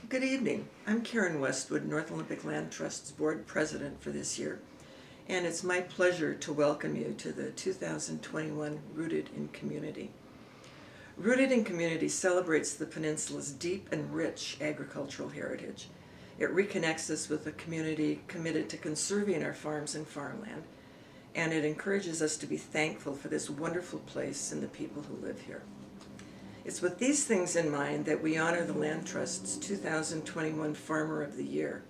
Good evening. I'm Karen Westwood, North Olympic Land Trust's Board President for this year, and it's my pleasure to welcome you to the 2021 Rooted in Community. Rooted in Community celebrates the peninsula's deep and rich agricultural heritage. It reconnects us with a community committed to conserving our farms and farmland, and it encourages us to be thankful for this wonderful place and the people who live here. It's with these things in mind that we honor the Land Trust's 2021 Farmer of the Year.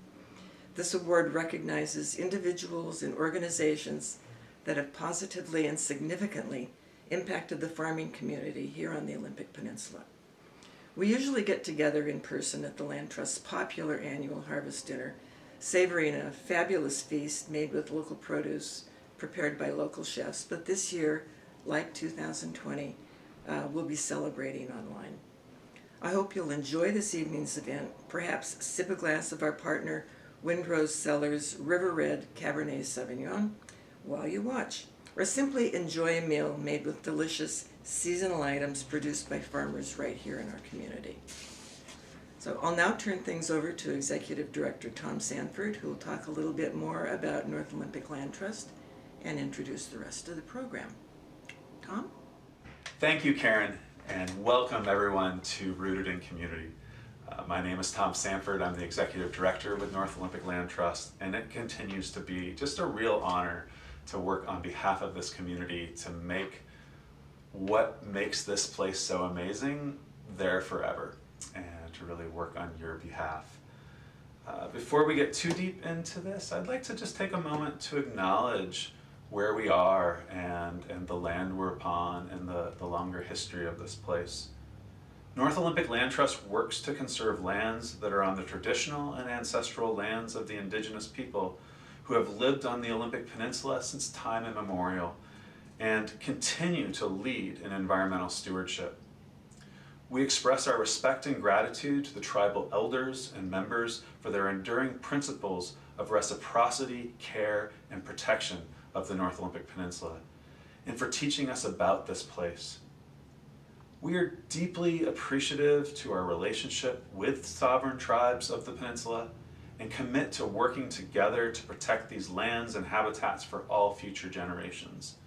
This award recognizes individuals and organizations that have positively and significantly impacted the farming community here on the Olympic Peninsula. We usually get together in person at the Land Trust's popular annual harvest dinner, savoring a fabulous feast made with local produce prepared by local chefs, but this year, like 2020, we'll be celebrating online. I hope you'll enjoy this evening's event, perhaps sip a glass of our partner Windrose Cellars River Red Cabernet Sauvignon while you watch, or simply enjoy a meal made with delicious seasonal items produced by farmers right here in our community. So I'll now turn things over to Executive Director Tom Sanford, who will talk a little bit more about North Olympic Land Trust and introduce the rest of the program. Tom? Thank you, Karen, and welcome everyone to Rooted in Community. My name is Tom Sanford. I'm the Executive Director with North Olympic Land Trust, and it continues to be just a real honor to work on behalf of this community to make what makes this place so amazing there forever, and to really work on your behalf. Before we get too deep into this, I'd like to just take a moment to acknowledge where we are and the land we're upon and the longer history of this place. North Olympic Land Trust works to conserve lands that are on the traditional and ancestral lands of the indigenous people who have lived on the Olympic Peninsula since time immemorial and continue to lead in environmental stewardship. We express our respect and gratitude to the tribal elders and members for their enduring principles of reciprocity, care, and protection of the North Olympic Peninsula, and for teaching us about this place. We are deeply appreciative to our relationship with sovereign tribes of the peninsula and commit to working together to protect these lands and habitats for all future generations.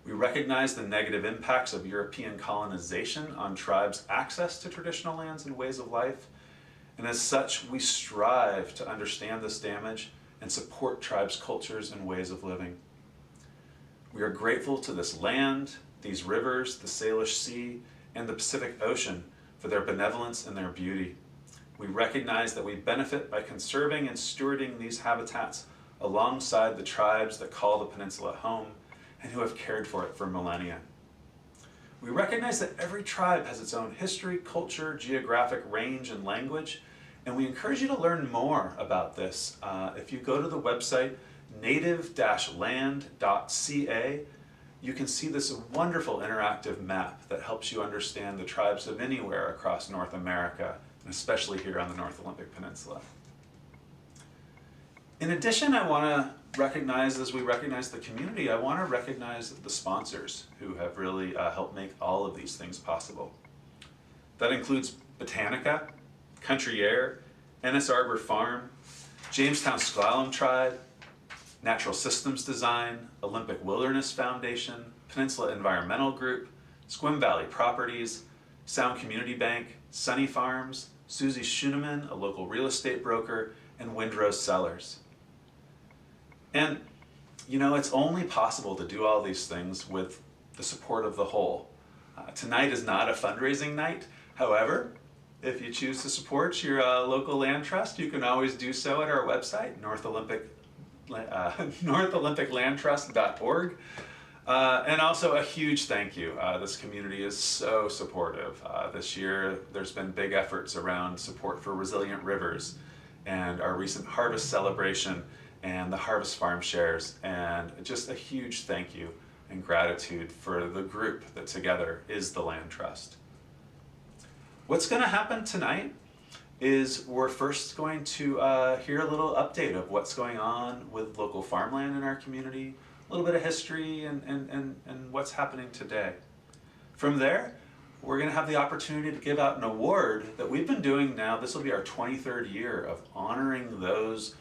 We recognize the negative impacts of European colonization on tribes' access to traditional lands and ways of life, and as such, we strive to understand this damage and support tribes' cultures and ways of living. We are grateful to this land, these rivers, the Salish Sea, and the Pacific Ocean for their benevolence and their beauty. We recognize that we benefit by conserving and stewarding these habitats alongside the tribes that call the peninsula home and who have cared for it for millennia. We recognize that every tribe has its own history, culture, geographic range, and language, and we encourage you to learn more about this. If you go to the website native-land.ca, you can see this wonderful interactive map that helps you understand the tribes of anywhere across North America, and especially here on the North Olympic Peninsula. In addition, I want to recognize, as we recognize the community, I want to recognize the sponsors who have really helped make all of these things possible. That includes Botanica, Country Air, Ennis Arbor Farm, Jamestown S'Klallam Tribe, Natural Systems Design, Olympic Wilderness Foundation, Peninsula Environmental Group, Sequim Valley Properties, Sound Community Bank, Sunny Farms, Susie Schuneman, a local real estate broker, and Windrose Cellars. And, you know, it's only possible to do all these things with the support of the whole. Tonight is not a fundraising night. However, if you choose to support your local land trust, you can always do so at our website, NorthOlympicLandTrust.org. And also a huge thank you. This community is so supportive. This year, there's been big efforts around support for resilient rivers and our recent harvest celebration and the Harvest Farm shares. And just a huge thank you and gratitude for the group that together is the Land Trust. What's going to happen tonight is we're first going to hear a little update of what's going on with local farmland in our community, a little bit of history and what's happening today. From there, we're going to have the opportunity to give out an award that we've been doing now. This will be our 23rd year of honoring those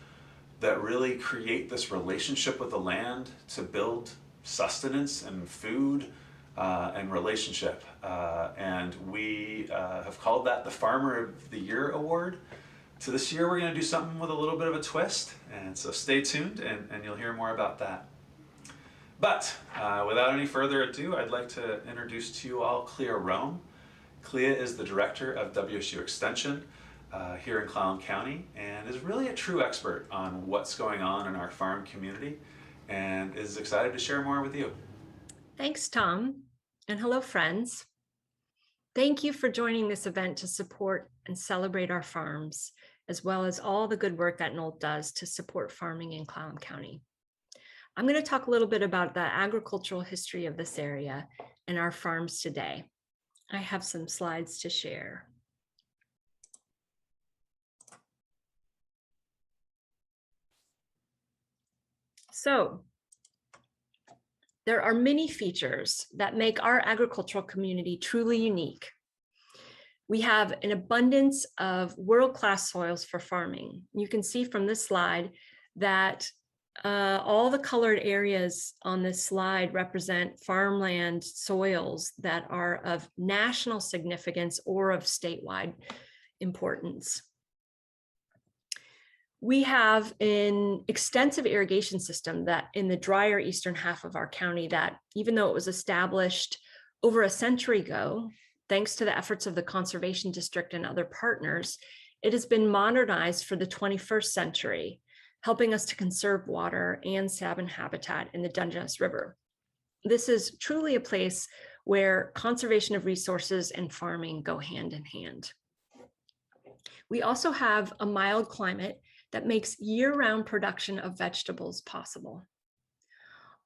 that really create this relationship with the land to build sustenance and food and relationship. And we have called that the Farmer of the Year Award. So this year we're going to do something with a little bit of a twist, and so stay tuned and you'll hear more about that. But without any further ado, I'd like to introduce to you all Clea Rome. Clea is the director of WSU Extension here in Clallam County, and is really a true expert on what's going on in our farm community, and is excited to share more with you. Thanks, Tom, and hello, friends. Thank you for joining this event to support and celebrate our farms, as well as all the good work that NOLT does to support farming in Clallam County. I'm going to talk a little bit about the agricultural history of this area and our farms today. I have some slides to share. So, there are many features that make our agricultural community truly unique. We have an abundance of world-class soils for farming. You can see from this slide that all the colored areas on this slide represent farmland soils that are of national significance or of statewide importance. We have an extensive irrigation system that in the drier eastern half of our county that, even though it was established over a century ago, thanks to the efforts of the Conservation District and other partners, it has been modernized for the 21st century, helping us to conserve water and salmon habitat in the Dungeness River. This is truly a place where conservation of resources and farming go hand in hand. We also have a mild climate that makes year-round production of vegetables possible.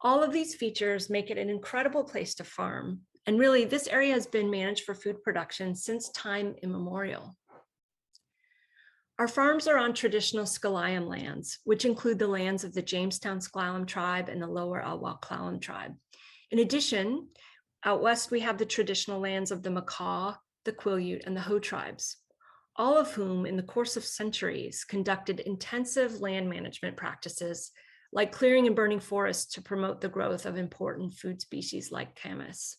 All of these features make it an incredible place to farm, and really this area has been managed for food production since time immemorial. Our farms are on traditional S'Klallam lands, which include the lands of the Jamestown S'Klallam Tribe and the Lower əkʷáʔnəŋ Clallam Tribe. In addition, out west, we have the traditional lands of the Makah, the Quileute, and the Ho tribes, all of whom in the course of centuries conducted intensive land management practices like clearing and burning forests to promote the growth of important food species like camas.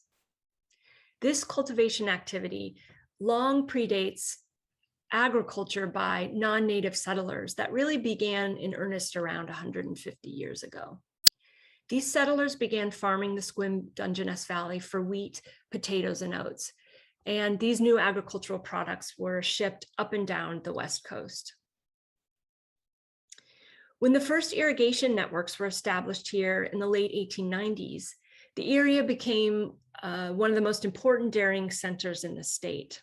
This cultivation activity long predates agriculture by non-native settlers that really began in earnest around 150 years ago. These settlers began farming the Sequim Dungeness Valley for wheat, potatoes, and oats, and these new agricultural products were shipped up and down the West Coast. When the first irrigation networks were established here in the late 1890s, the area became one of the most important dairying centers in the state.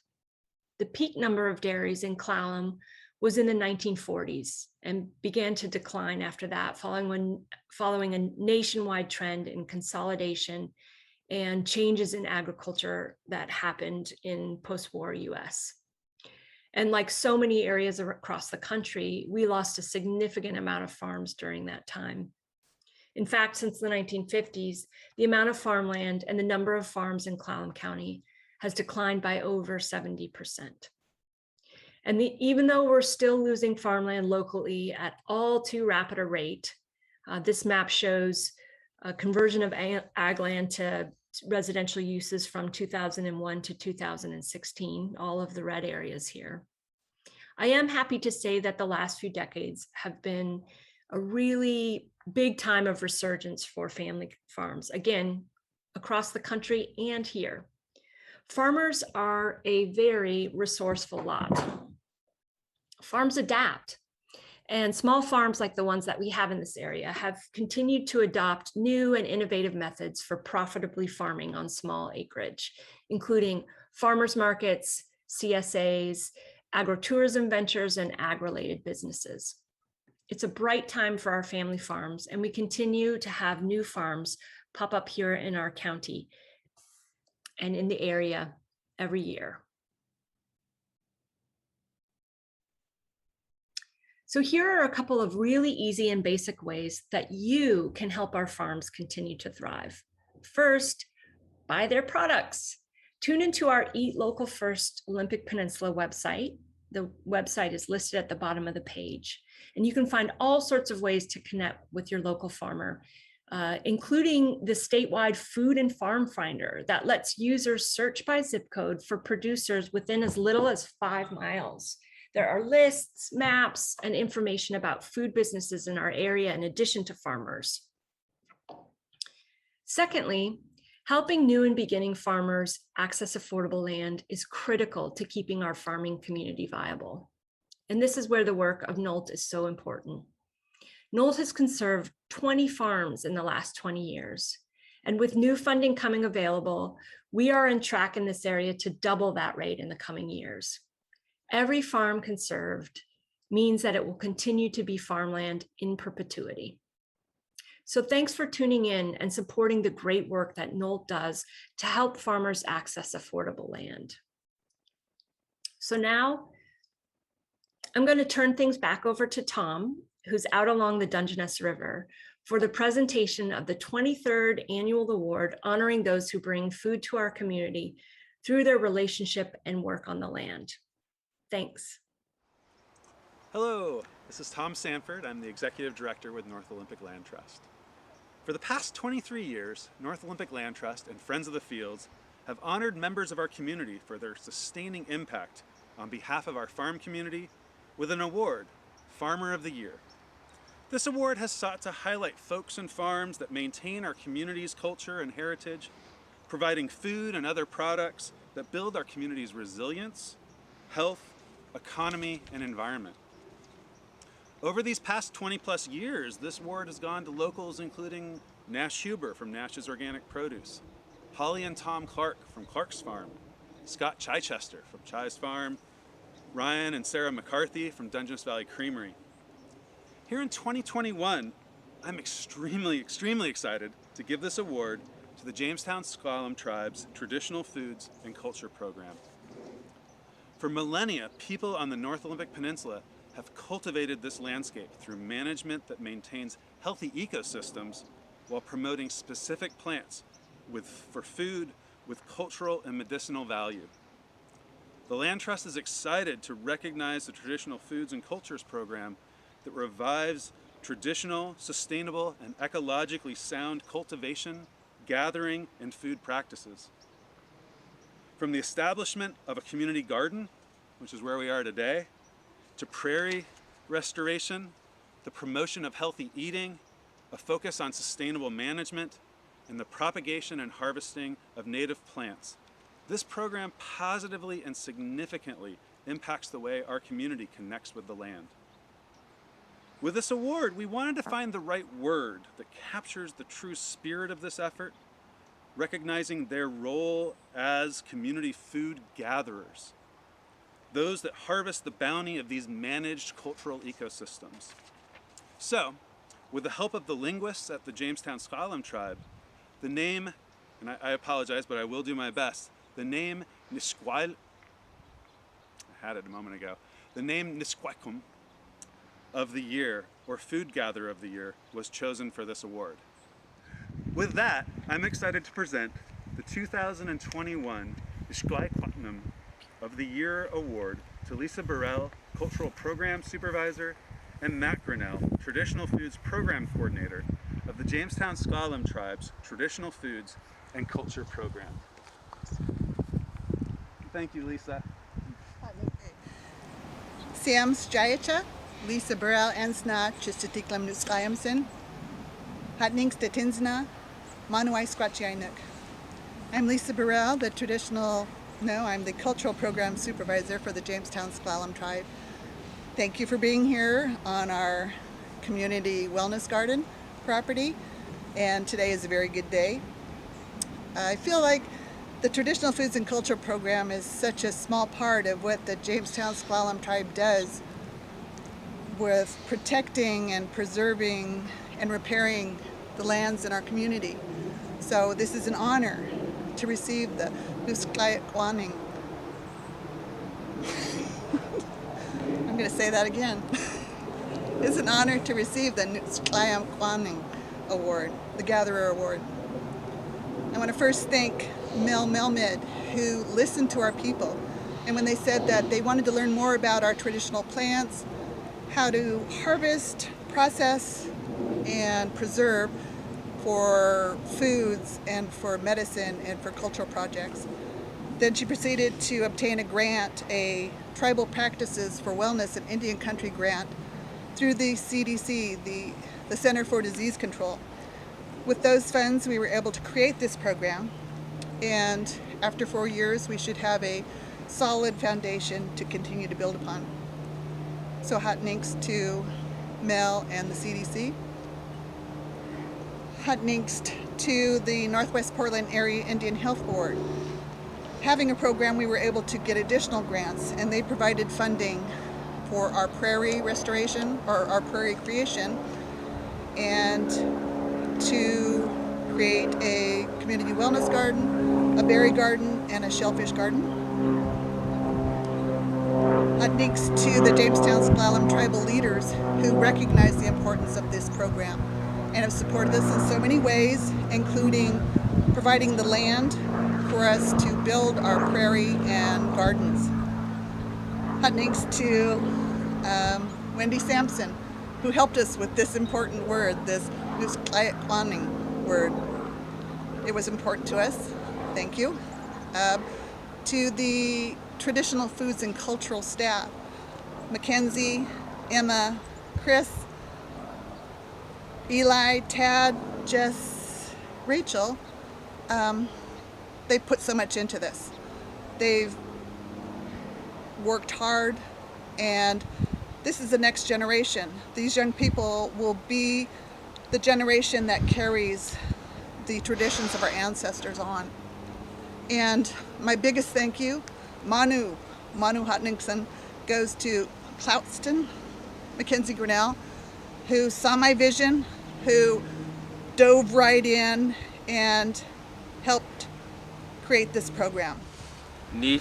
The peak number of dairies in Clallam was in the 1940s and began to decline after that, following a nationwide trend in consolidation and changes in agriculture that happened in post-war US. And like so many areas across the country, we lost a significant amount of farms during that time. In fact, since the 1950s, the amount of farmland and the number of farms in Clallam County has declined by over 70%. And even though we're still losing farmland locally at all too rapid a rate, this map shows a conversion of ag land to residential uses from 2001 to 2016, all of the red areas here. I am happy to say that the last few decades have been a really big time of resurgence for family farms, again, across the country and here. Farmers are a very resourceful lot. Farms adapt, and small farms like the ones that we have in this area have continued to adopt new and innovative methods for profitably farming on small acreage, including farmers markets, CSAs, agritourism ventures, and ag-related businesses. It's a bright time for our family farms, and we continue to have new farms pop up here in our county and in the area every year. So here are a couple of really easy and basic ways that you can help our farms continue to thrive. First, buy their products. Tune into our Eat Local First Olympic Peninsula website. The website is listed at the bottom of the page, and you can find all sorts of ways to connect with your local farmer, including the statewide Food and Farm Finder that lets users search by zip code for producers within as little as 5 miles. There are lists, maps, and information about food businesses in our area in addition to farmers. Secondly, helping new and beginning farmers access affordable land is critical to keeping our farming community viable. And this is where the work of NOLT is so important. NOLT has conserved 20 farms in the last 20 years. And with new funding coming available, we are on track in this area to double that rate in the coming years. Every farm conserved means that it will continue to be farmland in perpetuity. So thanks for tuning in and supporting the great work that NOLT does to help farmers access affordable land. So now I'm going to turn things back over to Tom, who's out along the Dungeness River, for the presentation of the 23rd Annual Award honoring those who bring food to our community through their relationship and work on the land. Thanks. Hello, this is Tom Sanford. I'm the Executive Director with North Olympic Land Trust. For the past 23 years, North Olympic Land Trust and Friends of the Fields have honored members of our community for their sustaining impact on behalf of our farm community with an award, Farmer of the Year. This award has sought to highlight folks and farms that maintain our community's culture and heritage, providing food and other products that build our community's resilience, health, economy, and environment. Over these past 20+ years, this award has gone to locals including Nash Huber from Nash's Organic Produce, Holly and Tom Clark from Clark's Farm, Scott Chichester from Chi's Farm, Ryan and Sarah McCarthy from Dungeness Valley Creamery. Here in 2021, I'm extremely excited to give this award to the Jamestown S'Klallam Tribe's Traditional Foods and Culture Program. For millennia, people on the North Olympic Peninsula have cultivated this landscape through management that maintains healthy ecosystems while promoting specific plants for food with cultural and medicinal value. The Land Trust is excited to recognize the Traditional Foods and Cultures program that revives traditional, sustainable, and ecologically sound cultivation, gathering, and food practices. From the establishment of a community garden, which is where we are today, to prairie restoration, the promotion of healthy eating, a focus on sustainable management, and the propagation and harvesting of native plants. This program positively and significantly impacts the way our community connects with the land. With this award, we wanted to find the right word that captures the true spirit of this effort, recognizing their role as community food gatherers, those that harvest the bounty of these managed cultural ecosystems. So, with the help of the linguists at the Jamestown S'Klallam Tribe, the name, and I apologize, but I will do my best, the name nəxʷsḻ, I had it a moment ago, the name nəxʷáʔnəŋ of the year, or Food Gatherer of the Year, was chosen for this award. With that, I'm excited to present the 2021 əkʷáʔnəŋ of the Year Award to Lisa Burrell, Cultural Program Supervisor, and Mack Grinnell, Traditional Foods Program Coordinator of the Jamestown S'Klallam Tribe's Traditional Foods and Culture Program. Thank you, Lisa. Siam Sjayacha, Lisa Burrell Ansna, Chistitiklam Nuskayamson, Hatnings Tetinsna, Manuai Squatchiainuk. I'm Lisa Burrell, I'm the Cultural Program Supervisor for the Jamestown S'Klallam Tribe. Thank you for being here on our community wellness garden property, and today is a very good day. I feel like the Traditional Foods and Culture Program is such a small part of what the Jamestown S'Klallam Tribe does with protecting and preserving and repairing the lands in our community. So this is an honor to receive the əkʷáʔnəŋ. I'm going to say that again. It's an honor to receive the əkʷáʔnəŋ Award, the Gatherer Award. I want to first thank Mel Melmid, who listened to our people. And when they said that they wanted to learn more about our traditional plants, how to harvest, process, and preserve for foods and for medicine and for cultural projects. Then she proceeded to obtain a grant, a Tribal Practices for Wellness in Indian Country grant through the CDC, the Center for Disease Control. With those funds, we were able to create this program, and after 4 years, we should have a solid foundation to continue to build upon. So hot thanks to Mel and the CDC. Hot thanks to the Northwest Portland Area Indian Health Board. Having a program, we were able to get additional grants, and they provided funding for our prairie restoration, or our prairie creation, and to create a community wellness garden, a berry garden, and a shellfish garden. Thanks to the Jamestown S'Klallam tribal leaders who recognize the importance of this program and have supported us in so many ways, including providing the land for us to build our prairie and gardens. Thanks to Wendy Sampson, who helped us with this important word, this əkʷáʔnəŋ word. It was important to us. Thank you. To the traditional foods and cultural staff, Mackenzie, Emma, Chris, Eli, Tad, Jess, Rachel, they put so much into this. They've worked hard, and this is the next generation. These young people will be the generation that carries the traditions of our ancestors on. And my biggest thank you, Manu Hutningson, goes to Cloudston, Mack Grinnell, who saw my vision, who dove right in and helped create this program. My name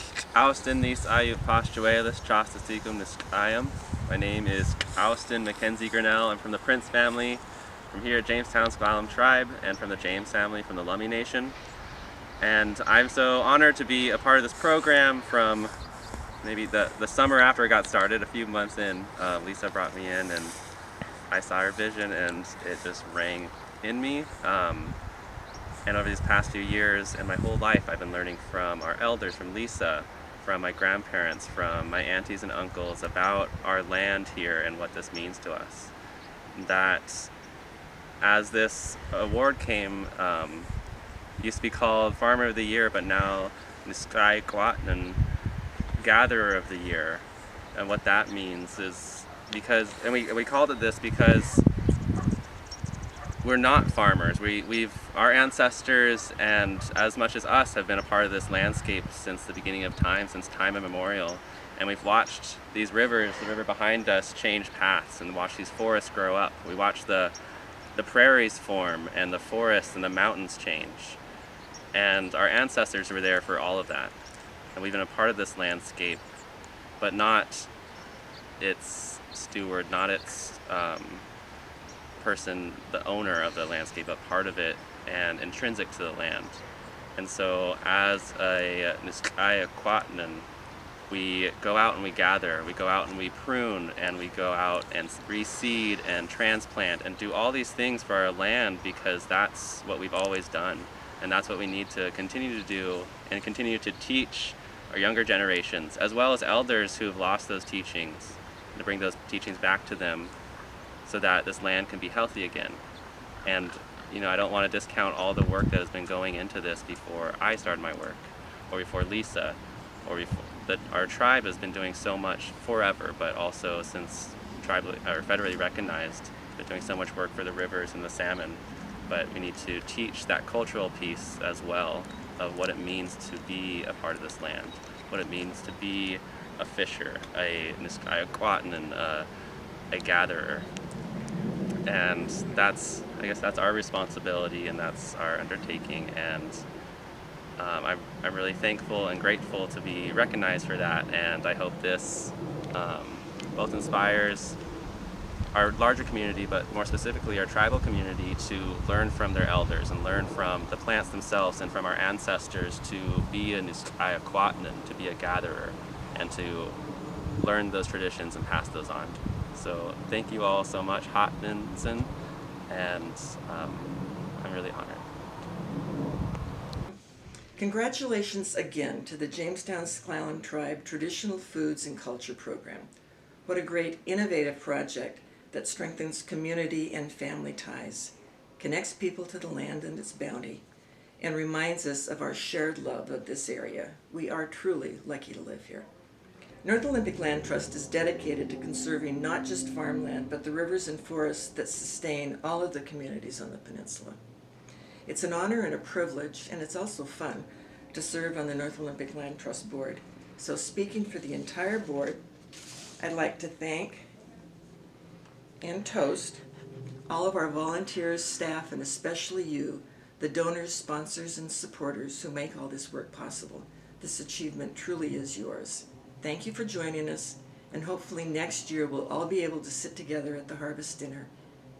is Austin Mackenzie Grinnell. I'm from the Prince family, from here at Jamestown S'Klallam Tribe, and from the James family from the Lummi Nation. And I'm so honored to be a part of this program from maybe the summer after it got started, a few months in. Lisa brought me in and I saw her vision and it just rang in me. And over these past few years and my whole life, I've been learning from our elders, from Lisa, from my grandparents, from my aunties and uncles about our land here and what this means to us. That as this award came, used to be called Farmer of the Year, but now əkʷáʔnəŋ, Gatherer of the Year. And what that means is because, and we called it this because we're not farmers. Our ancestors, and as much as us, have been a part of this landscape since the beginning of time, since time immemorial. And we've watched these rivers, the river behind us, change paths, and watched these forests grow up. We watched the prairies form, and the forests and the mountains change. And our ancestors were there for all of that. And we've been a part of this landscape, but not its steward, not its person, the owner of the landscape, but part of it and intrinsic to the land. And so as a əkʷáʔnəŋ, we go out and we gather, we go out and we prune, and we go out and reseed and transplant and do all these things for our land, because that's what we've always done. And that's what we need to continue to do and continue to teach our younger generations, as well as elders who have lost those teachings, to bring those teachings back to them so that this land can be healthy again. And I don't want to discount all the work that has been going into this before I started my work, or before Lisa, or before that our tribe has been doing so much forever, but also since federally recognized, they're doing so much work for the rivers and the salmon. But we need to teach that cultural piece as well of what it means to be a part of this land, what it means to be a fisher, a əkʷáʔnəŋ, a gatherer. And I guess that's our responsibility, and that's our undertaking. And I'm really thankful and grateful to be recognized for that. And I hope this both inspires our larger community, but more specifically our tribal community, to learn from their elders and learn from the plants themselves and from our ancestors to be a əkʷáʔnəŋ, to be a gatherer, and to learn those traditions and pass those on. So thank you all so much, Hotninson, and I'm really honored. Congratulations again to the Jamestown S'Klallam Tribe Traditional Foods and Culture Program. What a great innovative project that strengthens community and family ties, connects people to the land and its bounty, and reminds us of our shared love of this area. We are truly lucky to live here. North Olympic Land Trust is dedicated to conserving not just farmland, but the rivers and forests that sustain all of the communities on the peninsula. It's an honor and a privilege, and it's also fun, to serve on the North Olympic Land Trust Board. So speaking for the entire board, I'd like to thank and toast all of our volunteers, staff, and especially you, the donors, sponsors, and supporters who make all this work possible. This achievement truly is yours. Thank you for joining us, and hopefully next year we'll all be able to sit together at the harvest dinner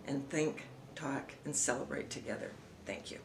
and think, talk, and celebrate together. Thank you.